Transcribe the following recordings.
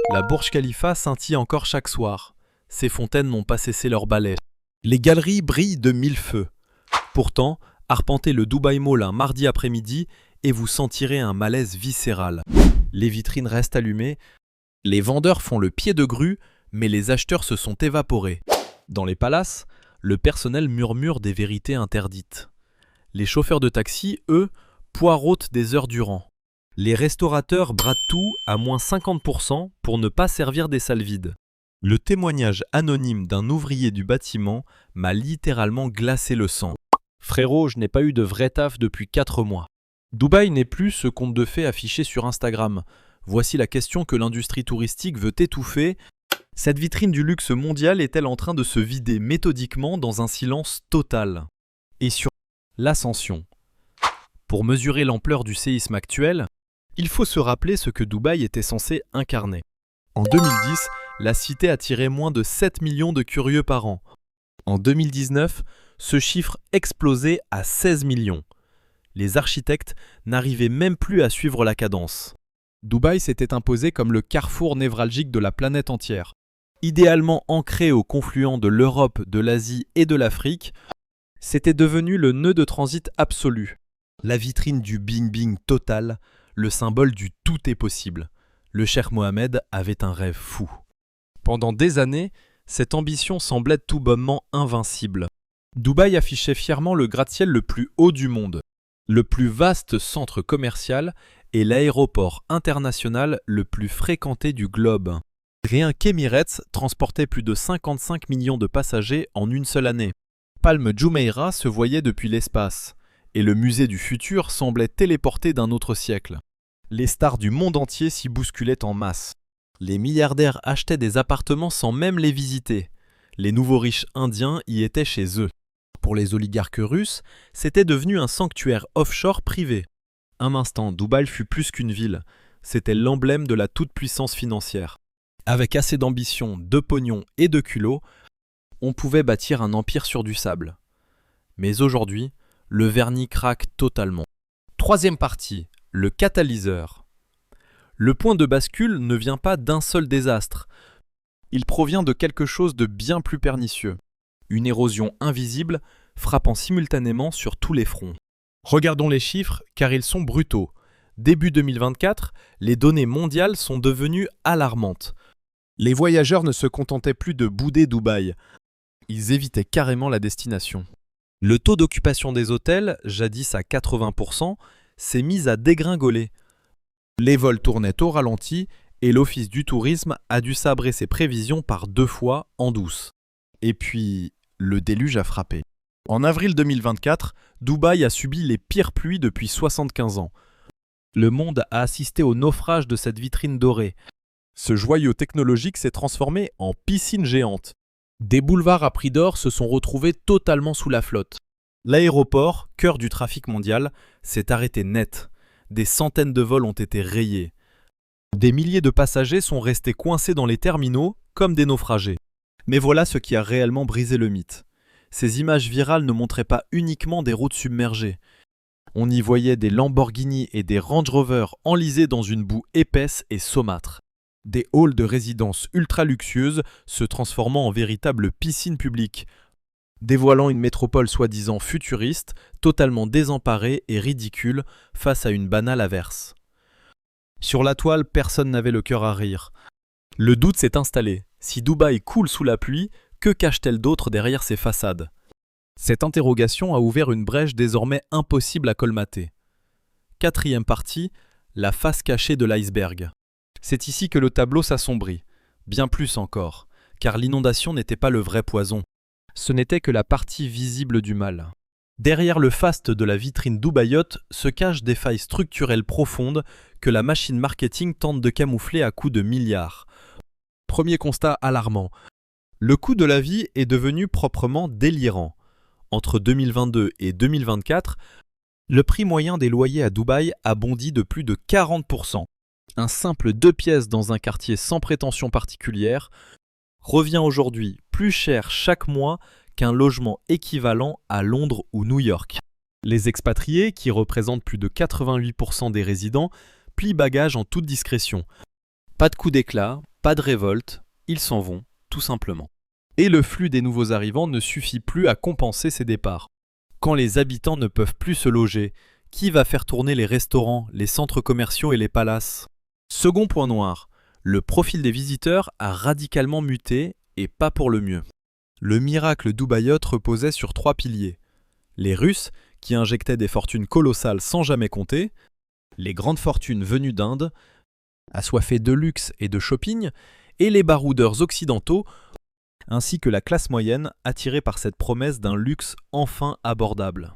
La Burj Khalifa scintille encore chaque soir. Ses fontaines n'ont pas cessé leur balai. Les galeries brillent de mille feux. Pourtant, arpentez le Dubai Mall un mardi après-midi et vous sentirez un malaise viscéral. Les vitrines restent allumées, les vendeurs font le pied de grue, mais les acheteurs se sont évaporés. Dans les palaces, le personnel murmure des vérités interdites. Les chauffeurs de taxi, eux, poireautent des heures durant. Les restaurateurs bradent tout à moins 50% pour ne pas servir des salles vides. Le témoignage anonyme d'un ouvrier du bâtiment m'a littéralement glacé le sang. Frérot, je n'ai pas eu de vrai taf depuis 4 mois. Dubaï n'est plus ce conte de fées affiché sur Instagram. Voici la question que l'industrie touristique veut étouffer. Cette vitrine du luxe mondial est-elle en train de se vider méthodiquement dans un silence total? Et sur l'ascension. Pour mesurer l'ampleur du séisme actuel, il faut se rappeler ce que Dubaï était censé incarner. En 2010, la cité attirait moins de 7 millions de curieux par an. En 2019, ce chiffre explosait à 16 millions. Les architectes n'arrivaient même plus à suivre la cadence. Dubaï s'était imposé comme le carrefour névralgique de la planète entière. Idéalement ancré au confluent de l'Europe, de l'Asie et de l'Afrique, c'était devenu le nœud de transit absolu. La vitrine du bing-bing total, le symbole du tout est possible. Le cheikh Mohammed avait un rêve fou. Pendant des années, cette ambition semblait tout bonnement invincible. Dubaï affichait fièrement le gratte-ciel le plus haut du monde, le plus vaste centre commercial et l'aéroport international le plus fréquenté du globe. Rien qu'Emirates transportait plus de 55 millions de passagers en une seule année. Palm Jumeirah se voyait depuis l'espace, et le musée du futur semblait téléporté d'un autre siècle. Les stars du monde entier s'y bousculaient en masse. Les milliardaires achetaient des appartements sans même les visiter. Les nouveaux riches indiens y étaient chez eux. Pour les oligarques russes, c'était devenu un sanctuaire offshore privé. Un instant, Dubaï fut plus qu'une ville. C'était l'emblème de la toute-puissance financière. Avec assez d'ambition, de pognon et de culot, on pouvait bâtir un empire sur du sable. Mais aujourd'hui, le vernis craque totalement. Troisième partie, le catalyseur. Le point de bascule ne vient pas d'un seul désastre. Il provient de quelque chose de bien plus pernicieux. Une érosion invisible frappant simultanément sur tous les fronts. Regardons les chiffres car ils sont brutaux. Début 2024, les données mondiales sont devenues alarmantes. Les voyageurs ne se contentaient plus de bouder Dubaï. Ils évitaient carrément la destination. Le taux d'occupation des hôtels, jadis à 80%, s'est mis à dégringoler. Les vols tournaient au ralenti et l'Office du tourisme a dû sabrer ses prévisions par 2 fois en douce. Et puis, le déluge a frappé. En avril 2024, Dubaï a subi les pires pluies depuis 75 ans. Le monde a assisté au naufrage de cette vitrine dorée. Ce joyau technologique s'est transformé en piscine géante. Des boulevards à prix d'or se sont retrouvés totalement sous la flotte. L'aéroport, cœur du trafic mondial, s'est arrêté net. Des centaines de vols ont été rayés. Des milliers de passagers sont restés coincés dans les terminaux comme des naufragés. Mais voilà ce qui a réellement brisé le mythe. Ces images virales ne montraient pas uniquement des routes submergées. On y voyait des Lamborghini et des Range Rover enlisés dans une boue épaisse et saumâtre. Des halls de résidence ultra luxueuses se transformant en véritables piscines publiques, dévoilant une métropole soi-disant futuriste, totalement désemparée et ridicule face à une banale averse. Sur la toile, personne n'avait le cœur à rire. Le doute s'est installé. Si Dubaï coule sous la pluie, que cache-t-elle d'autre derrière ces façades? Cette interrogation a ouvert une brèche désormais impossible à colmater. Quatrième partie, la face cachée de l'iceberg. C'est ici que le tableau s'assombrit, bien plus encore, car l'inondation n'était pas le vrai poison. Ce n'était que la partie visible du mal. Derrière le faste de la vitrine dubaïote se cachent des failles structurelles profondes que la machine marketing tente de camoufler à coups de milliards. Premier constat alarmant. Le coût de la vie est devenu proprement délirant. Entre 2022 et 2024, le prix moyen des loyers à Dubaï a bondi de plus de 40%. Un simple 2 pièces dans un quartier sans prétention particulière revient aujourd'hui plus cher chaque mois qu'un logement équivalent à Londres ou New York. Les expatriés, qui représentent plus de 88% des résidents, plient bagages en toute discrétion. Pas de coup d'éclat, Pas de révolte, ils s'en vont, tout simplement. Et le flux des nouveaux arrivants ne suffit plus à compenser ces départs. Quand les habitants ne peuvent plus se loger, qui va faire tourner les restaurants, les centres commerciaux et les palaces? Second point noir, le profil des visiteurs a radicalement muté et pas pour le mieux. Le miracle Dubaïote reposait sur 3 piliers. Les Russes, qui injectaient des fortunes colossales sans jamais compter, les grandes fortunes venues d'Inde, assoiffées de luxe et de shopping, et les baroudeurs occidentaux, ainsi que la classe moyenne attirée par cette promesse d'un luxe enfin abordable.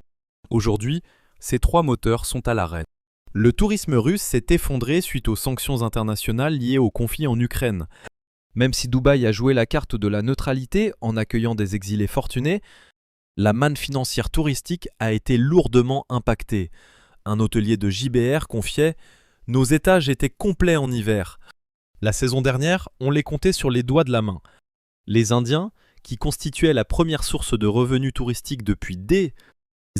Aujourd'hui, ces 3 moteurs sont à l'arrêt. Le tourisme russe s'est effondré suite aux sanctions internationales liées au conflit en Ukraine. Même si Dubaï a joué la carte de la neutralité en accueillant des exilés fortunés, la manne financière touristique a été lourdement impactée. Un hôtelier de JBR confiait « Nos étages étaient complets en hiver. La saison dernière, on les comptait sur les doigts de la main. » Les Indiens, qui constituaient la première source de revenus touristiques depuis des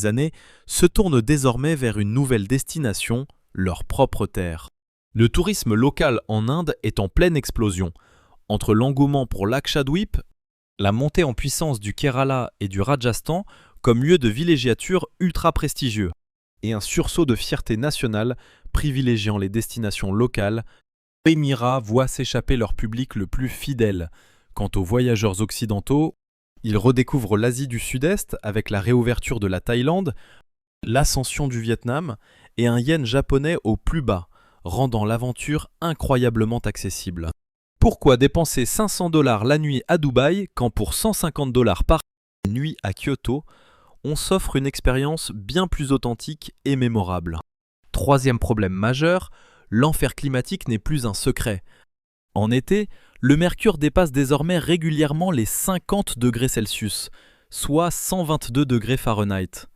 années, se tournent désormais vers une nouvelle destination, leur propre terre. Le tourisme local en Inde est en pleine explosion. Entre l'engouement pour Lakshadweep, la montée en puissance du Kerala et du Rajasthan comme lieu de villégiature ultra prestigieux, et un sursaut de fierté nationale privilégiant les destinations locales, les Émirats voient s'échapper leur public le plus fidèle. Quant aux voyageurs occidentaux, ils redécouvrent l'Asie du Sud-Est avec la réouverture de la Thaïlande, l'ascension du Vietnam et un yen japonais au plus bas, rendant l'aventure incroyablement accessible. Pourquoi dépenser 500 $ la nuit à Dubaï quand pour 150 $ par nuit à Kyoto, on s'offre une expérience bien plus authentique et mémorable? Troisième problème majeur, l'enfer climatique n'est plus un secret. En été, le mercure dépasse désormais régulièrement les 50 degrés Celsius, soit 122 degrés Fahrenheit.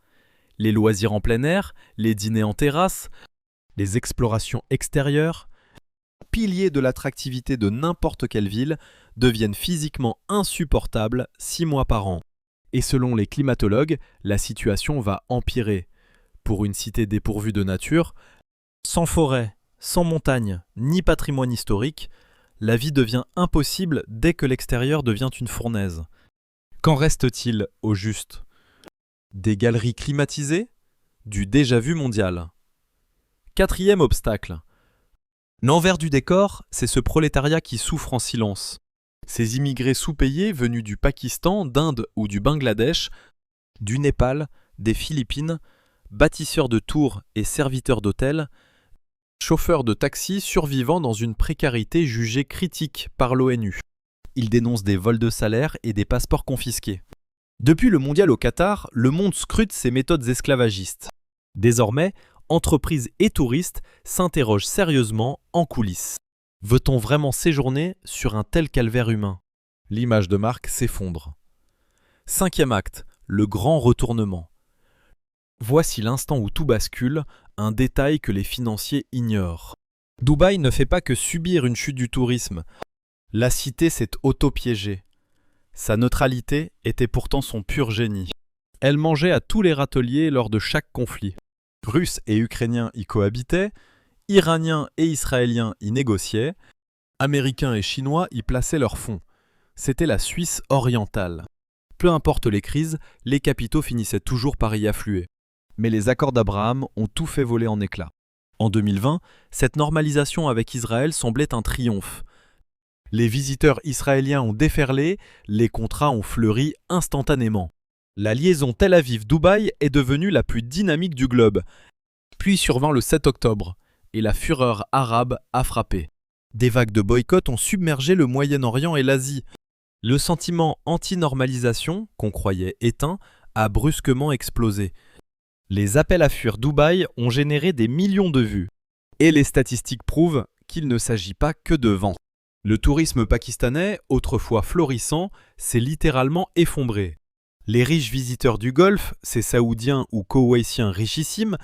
Les loisirs en plein air, les dîners en terrasse, les explorations extérieures, piliers de l'attractivité de n'importe quelle ville, deviennent physiquement insupportables 6 mois par an. Et selon les climatologues, la situation va empirer. Pour une cité dépourvue de nature, sans forêt, sans montagne, ni patrimoine historique, la vie devient impossible dès que l'extérieur devient une fournaise. Qu'en reste-t-il au juste? Des galeries climatisées? Du déjà-vu mondial? Quatrième obstacle. L'envers du décor, c'est ce prolétariat qui souffre en silence. Ces immigrés sous-payés venus du Pakistan, d'Inde ou du Bangladesh, du Népal, des Philippines, bâtisseurs de tours et serviteurs d'hôtels, chauffeurs de taxi survivant dans une précarité jugée critique par l'ONU. Ils dénoncent des vols de salaire et des passeports confisqués. Depuis le mondial au Qatar, le monde scrute ces méthodes esclavagistes. Désormais, entreprises et touristes s'interrogent sérieusement en coulisses. Veut-on vraiment séjourner sur un tel calvaire humain? L'image de marque s'effondre. Cinquième acte, le grand retournement. Voici l'instant où tout bascule, un détail que les financiers ignorent. Dubaï ne fait pas que subir une chute du tourisme. La cité s'est auto-piégée. Sa neutralité était pourtant son pur génie. Elle mangeait à tous les râteliers lors de chaque conflit. Russes et Ukrainiens y cohabitaient, Iraniens et Israéliens y négociaient, Américains et Chinois y plaçaient leurs fonds. C'était la Suisse orientale. Peu importe les crises, les capitaux finissaient toujours par y affluer. Mais les accords d'Abraham ont tout fait voler en éclats. En 2020, cette normalisation avec Israël semblait un triomphe. Les visiteurs israéliens ont déferlé, les contrats ont fleuri instantanément. La liaison Tel Aviv-Dubaï est devenue la plus dynamique du globe. Puis survint le 7 octobre, et la fureur arabe a frappé. Des vagues de boycott ont submergé le Moyen-Orient et l'Asie. Le sentiment anti-normalisation, qu'on croyait éteint, a brusquement explosé. Les appels à fuir Dubaï ont généré des millions de vues. Et les statistiques prouvent qu'il ne s'agit pas que de vent. Le tourisme pakistanais, autrefois florissant, s'est littéralement effondré. Les riches visiteurs du Golfe, ces Saoudiens ou Koweïtiens richissimes,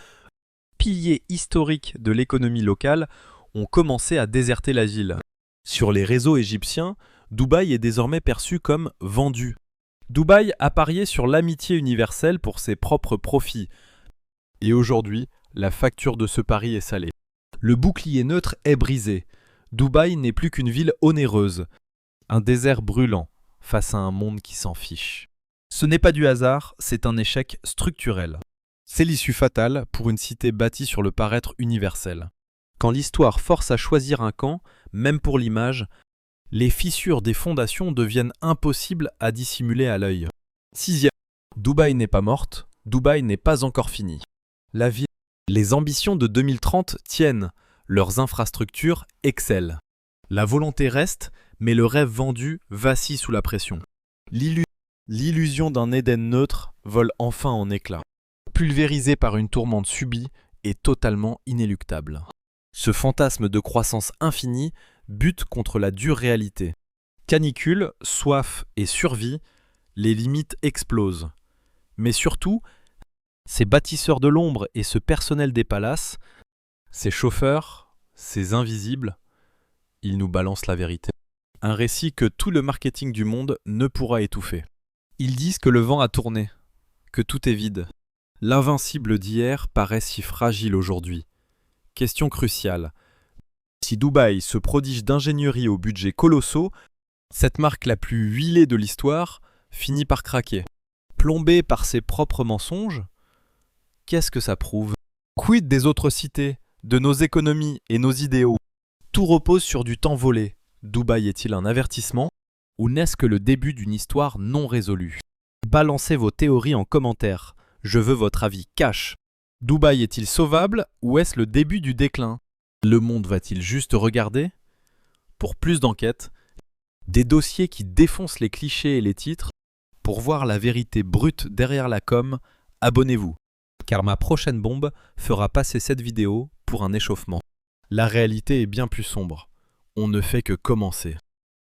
piliers historiques de l'économie locale, ont commencé à déserter la ville. Sur les réseaux égyptiens, Dubaï est désormais perçu comme vendu. Dubaï a parié sur l'amitié universelle pour ses propres profits. Et aujourd'hui, la facture de ce pari est salée. Le bouclier neutre est brisé. Dubaï n'est plus qu'une ville onéreuse, un désert brûlant face à un monde qui s'en fiche. Ce n'est pas du hasard, c'est un échec structurel. C'est l'issue fatale pour une cité bâtie sur le paraître universel. Quand l'histoire force à choisir un camp, même pour l'image, les fissures des fondations deviennent impossibles à dissimuler à l'œil. 6e. Dubaï n'est pas morte, Dubaï n'est pas encore finie. La ville. Les ambitions de 2030 tiennent, leurs infrastructures excellent. La volonté reste, mais le rêve vendu vacille sous la pression. L'illusion d'un Éden neutre vole enfin en éclats. Pulvérisé par une tourmente subie et totalement inéluctable. Ce fantasme de croissance infinie bute contre la dure réalité. Canicule, soif et survie, les limites explosent. Mais surtout, ces bâtisseurs de l'ombre et ce personnel des palaces, ces chauffeurs, ces invisibles, ils nous balancent la vérité. Un récit que tout le marketing du monde ne pourra étouffer. Ils disent que le vent a tourné, que tout est vide. L'invincible d'hier paraît si fragile aujourd'hui. Question cruciale. Si Dubaï se prodige d'ingénierie aux budgets colossaux, cette marque la plus huilée de l'histoire finit par craquer. Plombée par ses propres mensonges, qu'est-ce que ça prouve? Quid des autres cités, de nos économies et nos idéaux? Tout repose sur du temps volé. Dubaï est-il un avertissement ou n'est-ce que le début d'une histoire non résolue? Balancez vos théories en commentaire. Je veux votre avis cash. Dubaï est-il sauvable ou est-ce le début du déclin? Le monde va-t-il juste regarder? Pour plus d'enquêtes, des dossiers qui défoncent les clichés et les titres, pour voir la vérité brute derrière la com, abonnez-vous. Car ma prochaine bombe fera passer cette vidéo pour un échauffement. La réalité est bien plus sombre. On ne fait que commencer.